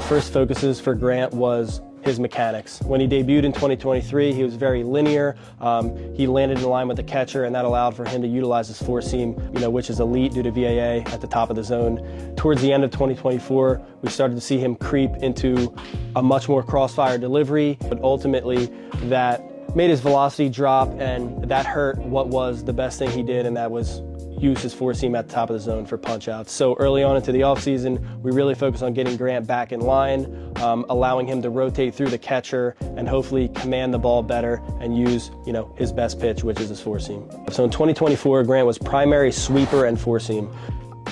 the first focuses for Grant was his mechanics. When he debuted in 2023, he was very linear. He landed in line with the catcher, and that allowed for him to utilize his four seam, which is elite due to VAA at the top of the zone. Towards the end of 2024, we started to see him creep into a much more crossfire delivery, but ultimately that made his velocity drop, and that hurt what was the best thing he did, and that was use his four seam at the top of the zone for punch outs. So early on into the offseason, we really focused on getting Grant back in line, allowing him to rotate through the catcher and hopefully command the ball better and use, his best pitch, which is his four seam. So in 2024, Grant was primary sweeper and four seam.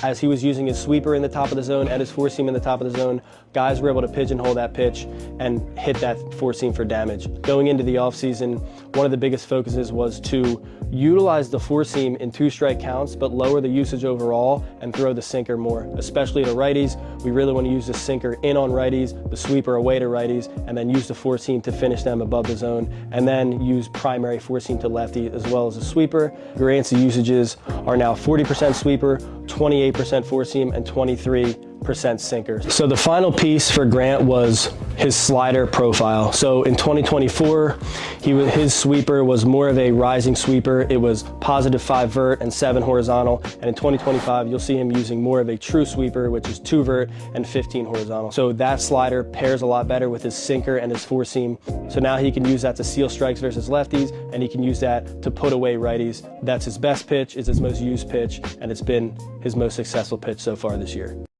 As he was using his sweeper in the top of the zone and his four seam in the top of the zone, guys were able to pigeonhole that pitch and hit that four seam for damage. Going into the offseason, one of the biggest focuses was to utilize the four seam in 2-strike counts, but lower the usage overall and throw the sinker more, especially to righties. We really want to use the sinker in on righties, the sweeper away to righties, and then use the four seam to finish them above the zone, and then use primary four seam to lefty as well as a sweeper. Grant's usages are now 40% sweeper, 28% four seam, and 23% sinker. So the final piece for Grant was his slider profile. So in 2024, his sweeper was more of a rising sweeper. It was +5 vert and 7 horizontal. And in 2025, you'll see him using more of a true sweeper, which is 2 vert and 15 horizontal. So that slider pairs a lot better with his sinker and his four seam. So now he can use that to seal strikes versus lefties, and he can use that to put away righties. That's his best pitch, it's his most used pitch, and it's been his most successful pitch so far this year.